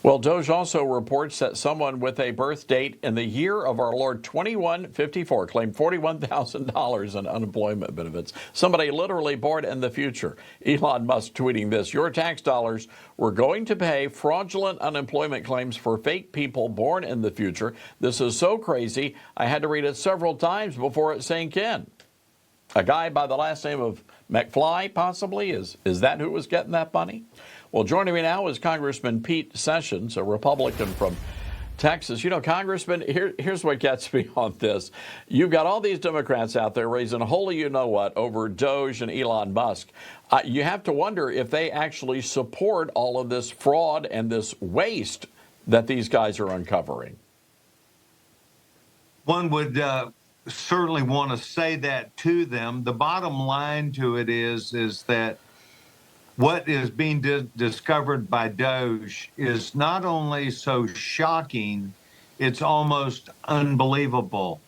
Well, Doge also reports that someone with a birth date in the year of our Lord 2154 claimed $41,000 in unemployment benefits. Somebody literally born in the future. Elon Musk tweeting this: "Your tax dollars were going to pay fraudulent unemployment claims for fake people born in the future. This is so crazy, I had to read it several times before it sank in." A guy by the last name of McFly, possibly? Is that who was getting that money? Well, joining me now is Congressman Pete Sessions, a Republican from Texas. You know, Congressman, here's what gets me on this. You've got all these Democrats out there raising holy you-know-what over Doge and Elon Musk. You have to wonder if they actually support all of this fraud and this waste that these guys are uncovering. One would certainly want to say that to them. The bottom line to it is that what is being discovered by Doge is not only so shocking, it's almost unbelievable.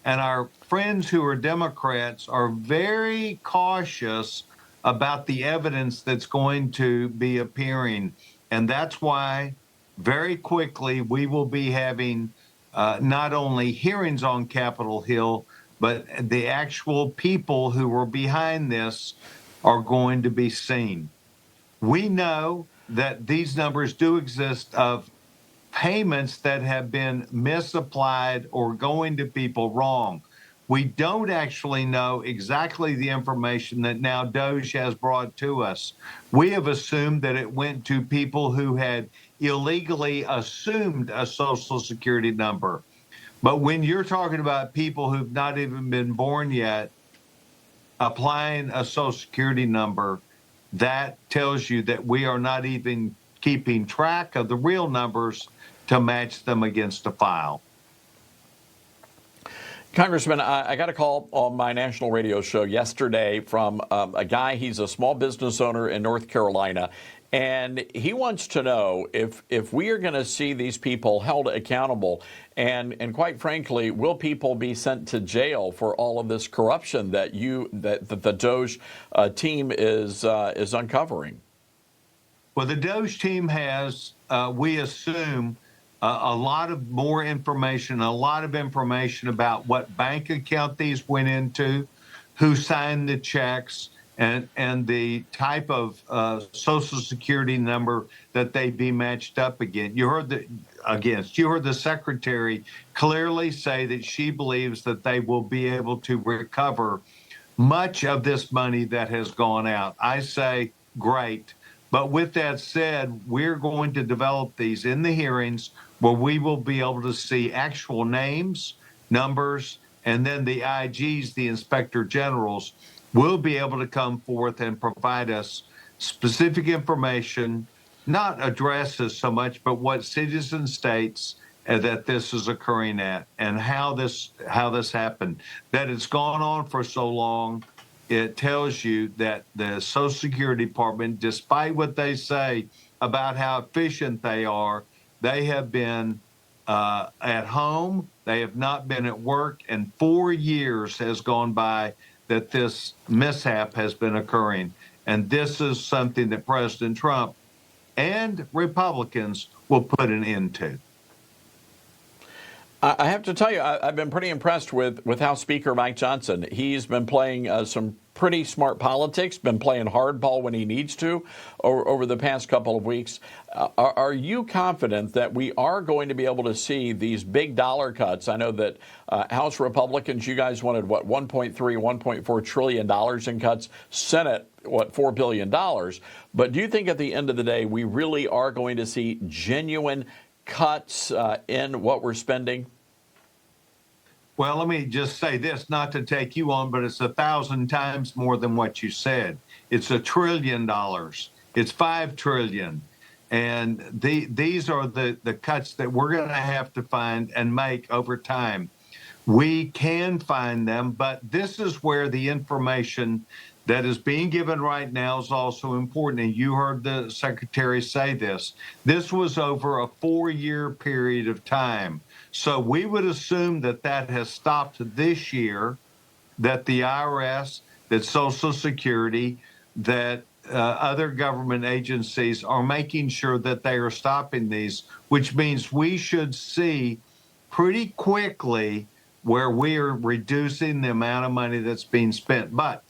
And our friends who are Democrats are very cautious about the evidence that's going to be appearing. And that's why very quickly we will be having not only hearings on Capitol Hill, but the actual people who were behind this are going to be seen. We know that these numbers do exist of payments that have been misapplied or going to people wrong. We don't actually know exactly the information that now Doge has brought to us. We have assumed that it went to people who had illegally assumed a Social Security number. But when you're talking about people who've not even been born yet, applying a Social Security number, that tells you that we are not even keeping track of the real numbers to match them against a file. Congressman, I got a call on my national radio show yesterday from a guy. He's a small business owner in North Carolina, and he wants to know if we are going to see these people held accountable, and quite frankly, will people be sent to jail for all of this corruption that the Doge team is uncovering? Well, the Doge team has, we assume, a lot of more information, a lot of information about what bank account these went into, who signed the checks, and the type of Social Security number that they be matched up against. You heard the secretary clearly say that she believes that they will be able to recover much of this money that has gone out. I say, great. But with that said, we're going to develop these in the hearings where we will be able to see actual names, numbers, and then the IGs, the inspector generals, will be able to come forth and provide us specific information, not addresses so much, but what cities and states that this is occurring at and how this happened. That it's gone on for so long, it tells you that the Social Security Department, despite what they say about how efficient they are, they have been at home, they have not been at work, and 4 years has gone by that this mishap has been occurring. And this is something that President Trump and Republicans will put an end to. I have to tell you, I've been pretty impressed with how Speaker Mike Johnson, he's been playing some pretty smart politics, been playing hardball when he needs to over the past couple of weeks. Are you confident that we are going to be able to see these big dollar cuts? I know that House Republicans, you guys wanted, what, $1.3, $1.4 trillion in cuts. Senate, what, $4 billion. But do you think at the end of the day, we really are going to see genuine cuts in what we're spending? Well, let me just say this, not to take you on, but it's 1,000 times more than what you said. It's $1 trillion. It's $5 trillion. And these are the cuts that we're going to have to find and make over time. We can find them, but this is where the information that is being given right now is also important. And you heard the secretary say this. This was over a 4-year period of time. So we would assume that that has stopped this year, that the IRS, that Social Security, that other government agencies are making sure that they are stopping these, which means we should see pretty quickly where we are reducing the amount of money that's being spent. But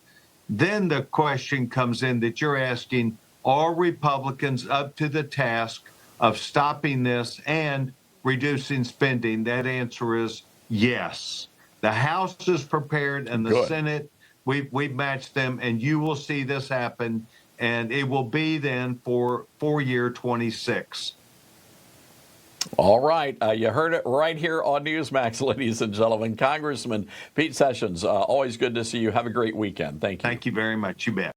then the question comes in that you're asking, are Republicans up to the task of stopping this and reducing spending? That answer is yes. The House is prepared and the Good. Senate, we've matched them, and you will see this happen, and it will be then for year 26. All right. You heard it right here on Newsmax, ladies and gentlemen. Congressman Pete Sessions, always good to see you. Have a great weekend. Thank you. Thank you very much. You bet.